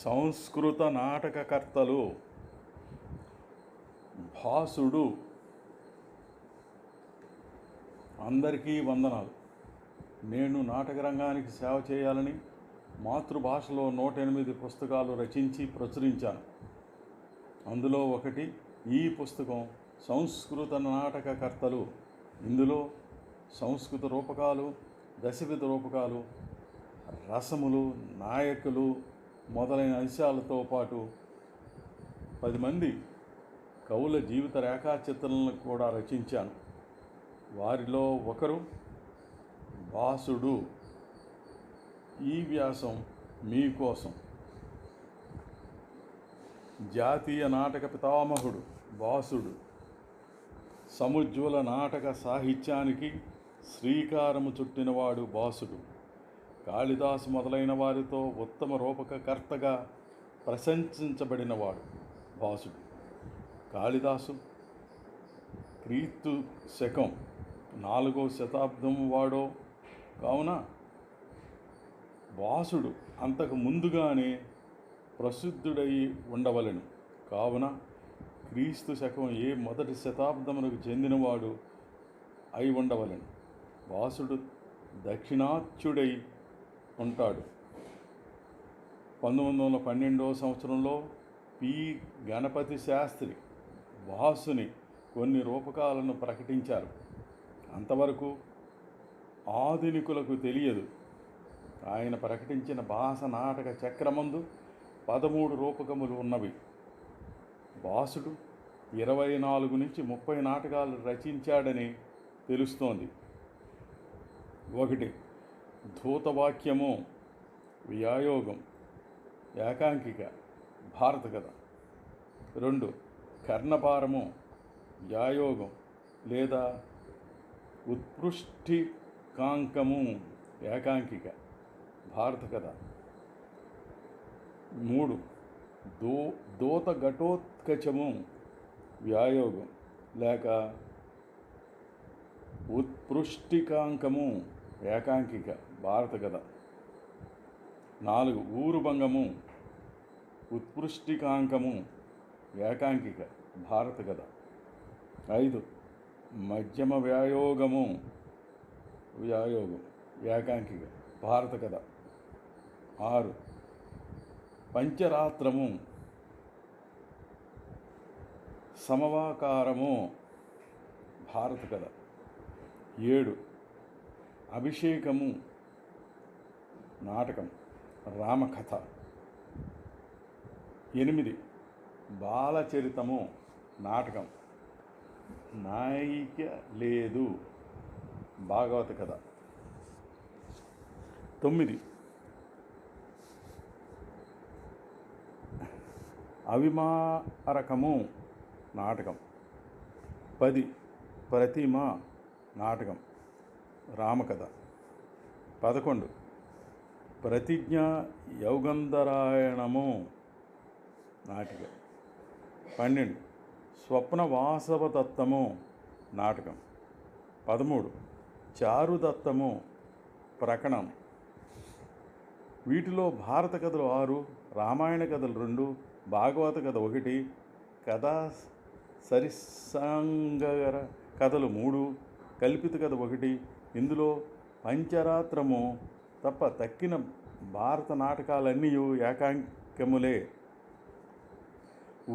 సంస్కృత నాటకకర్తలు భాసుడు. అందరికీ వందనాలు. నేను నాటక రంగానికి సేవ చేయాలని మాతృభాషలో 108 పుస్తకాలు రచించి ప్రచురించాను. అందులో ఒకటి ఈ పుస్తకం సంస్కృత నాటకకర్తలు. ఇందులో సంస్కృత రూపకాలు, దశవిధ రూపకాలు, రసములు, నాయకులు మొదలైన అంశాలతో పాటు 10 మంది కవుల జీవిత రేఖాచిత్రాలను కూడా రచించాను. వారిలో ఒకరు భాసుడు. ఈ వ్యాసం మీకోసం. జాతీయ నాటక పితామహుడు భాసుడు సముజ్వల నాటక సాహిత్యానికి శ్రీకారము చుట్టినవాడు భాసుడు. కాళిదాసు మొదలైన వారితో ఉత్తమ రూపకకర్తగా ప్రశంసించబడినవాడు భాసుడు. కాళిదాసు క్రీస్తు శకం 4వ శతాబ్దం వాడో కావున భాసుడు అంతకు ముందుగానే ప్రసిద్ధుడై ఉండవలెను. కావున క్రీస్తు శకం మొదటి శతాబ్దమునకు చెందినవాడు అయి ఉండవలెను. భాసుడు దక్షిణాత్యుడై ఉంటాడు. 1912వ సంవత్సరంలో పి. గణపతి శాస్త్రి భాసుని కొన్ని రూపకాలను ప్రకటించారు. అంతవరకు ఆధునికులకు తెలియదు. ఆయన ప్రకటించిన భాష నాటక చక్రమందు 13 రూపకములు ఉన్నవి. భాసుడు 24 నుంచి 30 నాటకాలు రచించాడని తెలుస్తోంది. 1. ధూతవాక్యము, వ్యాయోగం, ఏకాంకిక, భారత కథ. 2. కర్ణపారము, వ్యాయోగం లేదా ఉత్పృష్టికాంకము, ఏకాంకిక, భారత కథ. 3. దూత ఘటోత్కచము, వ్యాయోగం లేక ఉత్పృష్టికాంకము, ఏకాంకిక, భారత కథ. 4. ఊరుభంగము, ఉత్పృష్టికాంకము, ఏకాంకిక, భారత కథ. 5. మధ్యమ వ్యాయోగము, వ్యాయోగం, ఏకాంకిక, భారత కథ. 6. పంచరాత్రము, సమవాకారము, భారత కథ. 7. అభిషేకము, నాటకం, రామకథ. 8. బాలచరితము, నాటకం, నాయిక లేదు, భాగవత కథ. 9. అవిమారకము, నాటకం. 10. ప్రతిమ, నాటకం, రామకథ. 11. ప్రతిజ్ఞ యౌగంధరాయణము, నాటిక. 12. స్వప్న వాసవదత్తము, నాటకం. 13. చారుదత్తము, ప్రకటన. వీటిలో భారత కథలు 6, రామాయణ కథలు 2, భాగవత కథ 1, కథా సరిసంగర కథలు 3, కల్పిత కథ 1. ఇందులో పంచరాత్రము తప్ప తక్కిన భారత నాటకాలన్నీ ఏకాంకములే.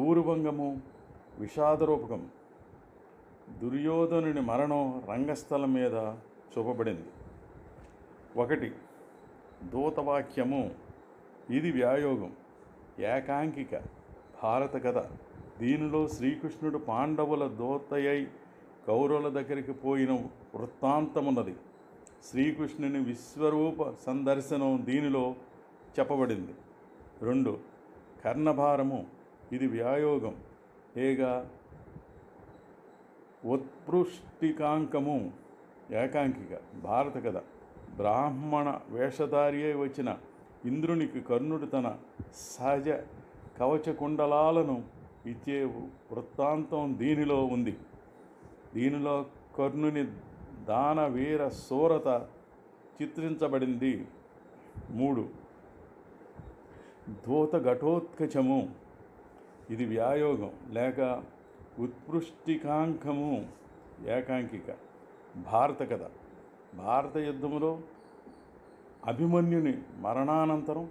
ఊరుభంగము విషాదరూపకం. దుర్యోధనుని మరణం రంగస్థలం మీద చూపబడింది. 1. దూతవాక్యము, ఇది వ్యాయోగం, ఏకాంకిక, భారత కథ. దీనిలో శ్రీకృష్ణుడు పాండవుల దూతయై కౌరవుల దగ్గరికి పోయిన వృత్తాంతమున్నది. శ్రీకృష్ణుని విశ్వరూప సందర్శనం దీనిలో చెప్పబడింది. 2. కర్ణభారము, ఇది వ్యాయోగం ఏగా ఉత్పృష్టికాంకము, ఏకాంకిక, భారత కథ. బ్రాహ్మణ వేషధారి అయి వచ్చిన ఇంద్రునికి కర్ణుడు తన సహజ కవచకుండలాలను ఇచ్చే వృత్తాంతం దీనిలో ఉంది. దీనిలో కర్ణుని దాన వీర శూరత చిత్రించబడింది. 3. ధూత ఘటోత్కచము, ఇది వ్యాయోగం లేక ఉత్పృష్టికాంకము, ఏకాంకిక. భారత కథ. భారత యుద్ధంలో అభిమన్యుని మరణానంతరం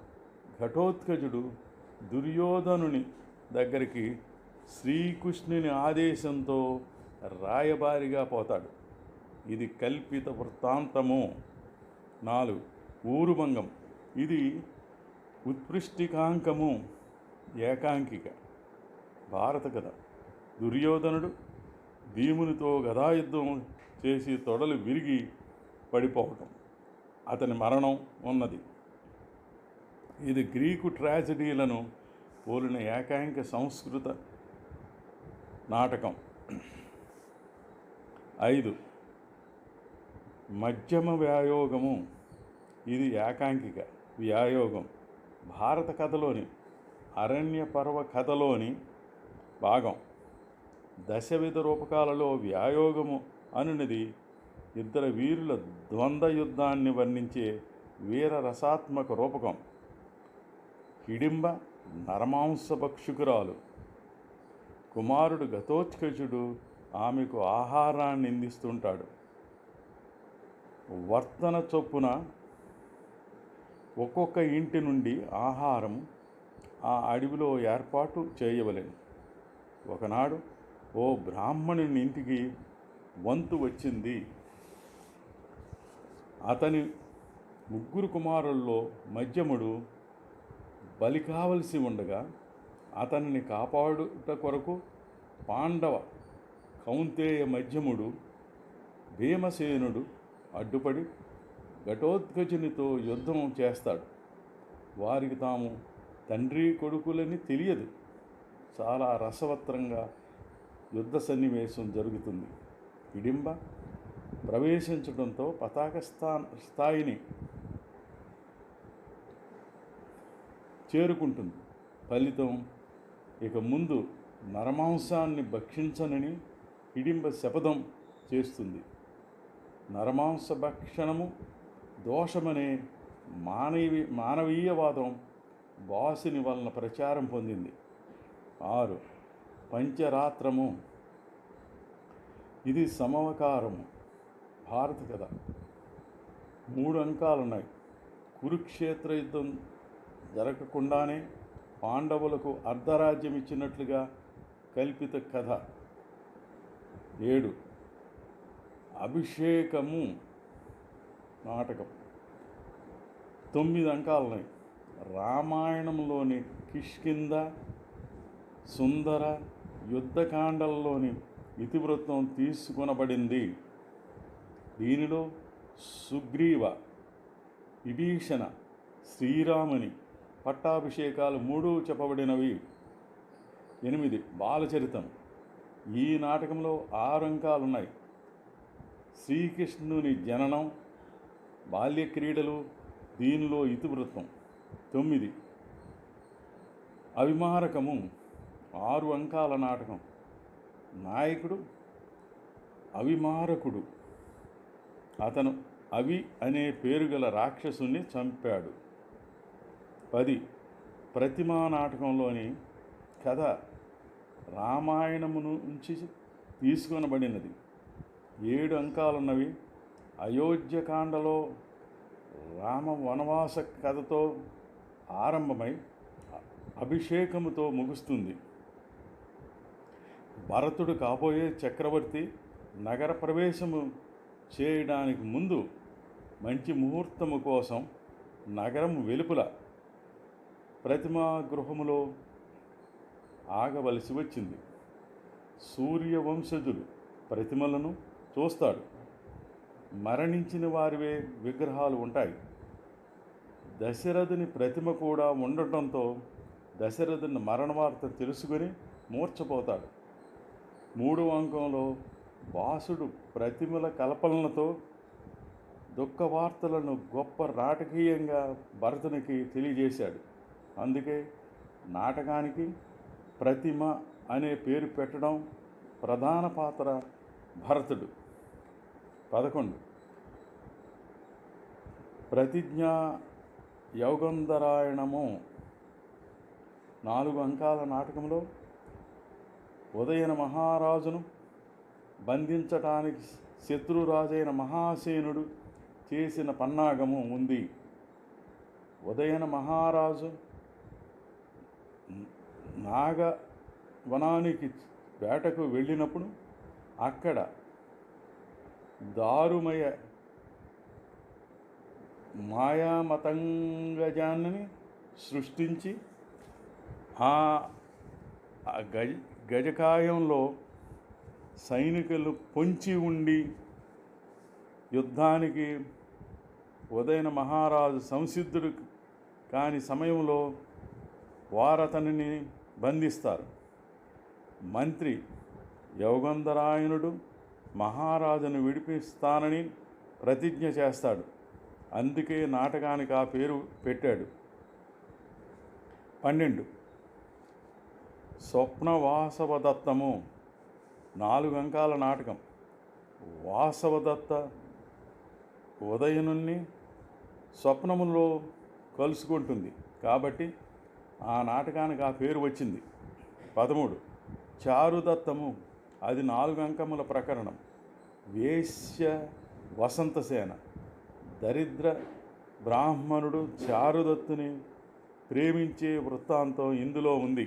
ఘటోత్కచుడు దుర్యోధనుని దగ్గరికి శ్రీకృష్ణుని ఆదేశంతో రాయబారిగా పోతాడు. ఇది కల్పిత వృత్తాంతము. 4. ఊరుభంగం, ఇది ఉత్పృష్టికాంకము, ఏకాంకిక. భారత కథ. దుర్యోధనుడు భీమునితో గదాయుద్ధం చేసి తొడలు విరిగి పడిపోవటం, అతని మరణం ఉన్నది. ఇది గ్రీకు ట్రాజడీలను పోలిన ఏకాంక సంస్కృత నాటకం. 5. మధ్యమ వ్యాయోగము, ఇది ఏకాంకిక వ్యాయోగం. భారత కథలోని అరణ్య పర్వ కథలోని భాగం. దశవిధ రూపకాలలో వ్యాయోగము అనునది ఇద్దరు వీరుల ద్వంద్వ యుద్ధాన్ని వర్ణించే వీర రసాత్మక రూపకం. హిడింబ నరమాంసభక్షుకురాలు. కుమారుడు ఘటోత్కచుడు ఆమెకు ఆహారాన్ని అందిస్తుంటాడు. వర్తన చొప్పున ఒక్కొక్క ఇంటి నుండి ఆహారం ఆ అడవిలో ఏర్పాటు చేయవలెను. ఒకనాడు ఓ బ్రాహ్మణుని ఇంటికి వంతు వచ్చింది. అతని 3 కుమారుల్లో మధ్యముడు బలి కావలసి ఉండగా అతనిని కాపాడుట కొరకు పాండవ కౌంతేయ మధ్యముడు భీమసేనుడు అడ్డుపడి ఘటోత్కచునితో యుద్ధం చేస్తాడు. వారికి తాము తండ్రి కొడుకులని తెలియదు. చాలా రసవత్రంగా యుద్ధ సన్నివేశం జరుగుతుంది. హిడింబ ప్రవేశించడంతో పతాక స్థాయిని చేరుకుంటుంది. ఫలితం ఇక ముందు నరమాంసాన్ని భక్షించనని హిడింబ శపథం చేస్తుంది. నరమాంస భక్షణము దోషమనే మానవీయవాదం బాసుని వలన ప్రచారం పొందింది. 6. పంచరాత్రము, ఇది సమవకారము. భారత కథ. 3 అంకాలున్నాయి. కురుక్షేత్ర యుద్ధం జరగకుండానే పాండవులకు అర్ధరాజ్యం ఇచ్చినట్లుగా కల్పిత కథ. 7. అభిషేకము నాటకం. 9 అంకాలున్నాయి. రామాయణంలోని కిష్కింద సుందర యుద్ధకాండల్లోని ఇతివృత్తం తీసుకొనబడింది. దీనిలో సుగ్రీవ, విభీషణ, శ్రీరాముని పట్టాభిషేకాలు 3 చెప్పబడినవి. 8. బాలచరితం. ఈ నాటకంలో 6 అంకాలున్నాయి. శ్రీకృష్ణుని జననం, బాల్యక్రీడలు దీనిలో ఇతివృత్తం. 9. అవిమారకము, 6 అంకాల నాటకం. నాయకుడు అవిమారకుడు. అతను అవి అనే పేరు గల రాక్షసుని చంపాడు. 10. ప్రతిమా నాటకంలోని కథ రామాయణము నుంచి తీసుకొనబడినది. 7 అంకాలున్నవి. అయోధ్యకాండలో రామ వనవాస కథతో ఆరంభమై అభిషేకముతో ముగుస్తుంది. భరతుడు కాబోయే చక్రవర్తి నగర ప్రవేశము చేయడానికి ముందు మంచి ముహూర్తము కోసం నగరం వెలుపల ప్రతిమా గృహములో ఆగవలసి వచ్చింది. సూర్యవంశజులు ప్రతిమలను చూస్తాడు. మరణించిన వారివే విగ్రహాలు ఉంటాయి. దశరథుని ప్రతిమ కూడా ఉండటంతో దశరథుని మరణ వార్త తెలుసుకొని మూర్ఛపోతాడు. 3వ అంకంలో వాసుడు ప్రతిమల కల్పనలతో దుఃఖవార్తలను గొప్ప నాటకీయంగా భరతునికి తెలియజేశాడు. అందుకే నాటకానికి ప్రతిమ అనే పేరు పెట్టడం ప్రధాన పాత్ర భరతుడు. 11. ప్రతిజ్ఞా యోగంధరాయణము, 4 అంకాల నాటకంలో ఉదయన మహారాజును బంధించటానికి శత్రురాజైన మహాసేనుడు చేసిన పన్నాగము ఉంది. ఉదయన మహారాజు నాగవనానికి వేటకు వెళ్ళినప్పుడు అక్కడ దారుమయ మాయామతంగజాన్ని సృష్టించి ఆ గజకాయంలో సైనికులు పొంచి ఉండి యుద్ధానికి ఉదయన మహారాజు సంసిద్ధుడు కాని సమయంలో వారతనిని బంధిస్తారు. మంత్రి యోగంధరాయణుడు మహారాజును విడిపిస్తానని ప్రతిజ్ఞ చేస్తాడు. అందుకే నాటకానికి ఆ పేరు పెట్టాడు. 12 స్వప్న వాసవదత్తము 4 అంకాల నాటకం. వాసవదత్త ఉదయనుని స్వప్నములో కలుసుకుంటుంది కాబట్టి ఆ నాటకానికి ఆ పేరు వచ్చింది. 13 చారుదత్తము అది 4 అంకముల ప్రకరణం. వేశ్య వసంతసేన దరిద్ర బ్రాహ్మణుడు చారుదత్తుని ప్రేమించే వృత్తాంతం ఇందులో ఉంది.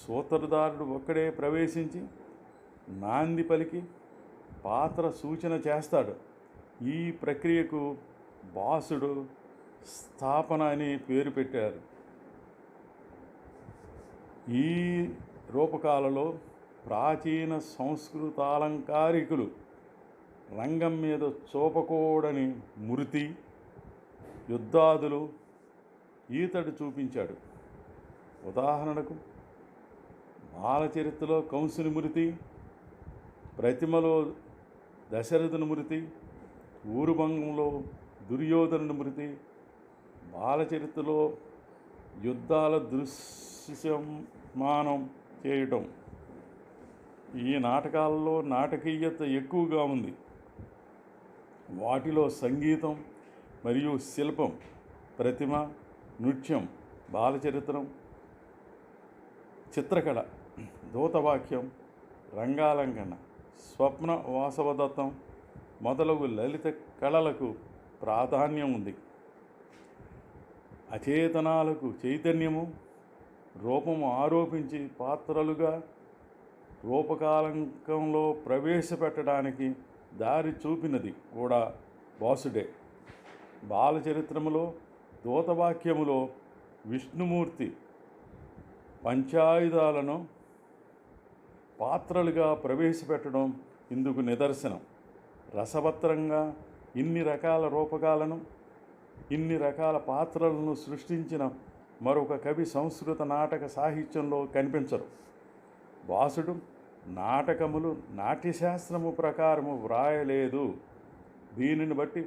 సూత్రధారుడు ఒక్కడే ప్రవేశించి నాంది పలికి పాత్ర సూచన చేస్తాడు. ఈ ప్రక్రియకు భాసుడు స్థాపన అని పేరు పెట్టారు. ఈ రూపకాలలో ప్రాచీన సంస్కృతాలంకారికులు రంగం మీద చూపకూడని మృతి, యుద్ధాదులు ఈతడు చూపించాడు. ఉదాహరణకు బాలచరిత్రలో కంసుని మృతి, ప్రతిమలో దశరథుని మృతి, ఊరుభంగంలో దుర్యోధనుని మృతి, బాలచరిత్రలో యుద్ధాల దృశ్యమానం చేయటం. ఈ నాటకాలలో నాటకీయత ఎక్కువగా ఉంది. వాటిలో సంగీతం మరియు శిల్పం, ప్రతిమ, నృత్యం, బాలచరిత్రం, చిత్రకళ, దూతవాక్యం, రంగాలంకణ, స్వప్న వాసవదత్తం మొదలగు లలిత కళలకు ప్రాధాన్యం ఉంది. అచేతనాలకు చైతన్యము, రూపము ఆరోపించి పాత్రలుగా రూపకాలంకంలో ప్రవేశపెట్టడానికి దారి చూపినది కూడా భాసుడే. బాలచరిత్రములో దూతవాక్యములో విష్ణుమూర్తి పంచాయుధాలను పాత్రలుగా ప్రవేశపెట్టడం ఇందుకు నిదర్శనం. రసవత్రంగా ఇన్ని రకాల రూపకాలను, ఇన్ని రకాల పాత్రలను సృష్టించిన మరొక కవి సంస్కృత నాటక సాహిత్యంలో కనిపించరు. భాసుడు నాటకములు నాట్యశాస్త్రము ప్రకారము వ్రాయలేదు. దీనిని బట్టి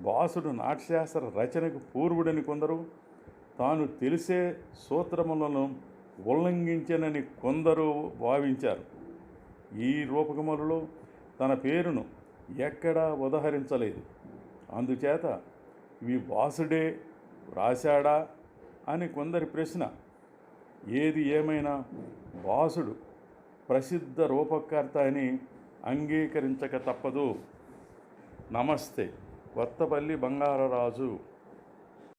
భాసుడు నాట్యశాస్త్ర రచనకు పూర్వుడని కొందరు, తాను తెలిసే సూత్రములను ఉల్లంఘించనని కొందరు భావించారు. ఈ రూపకములలో తన పేరును ఎక్కడా ఉదహరించలేదు. అందుచేత ఇవి భాసుడే వ్రాశాడా అని కొందరి ప్రశ్న. ఏది ఏమైనా భాసుడు ప్రసిద్ధ రూపకర్త అని అంగీకరించక తప్పదు. నమస్తే. కొత్తపల్లి బంగారరాజు.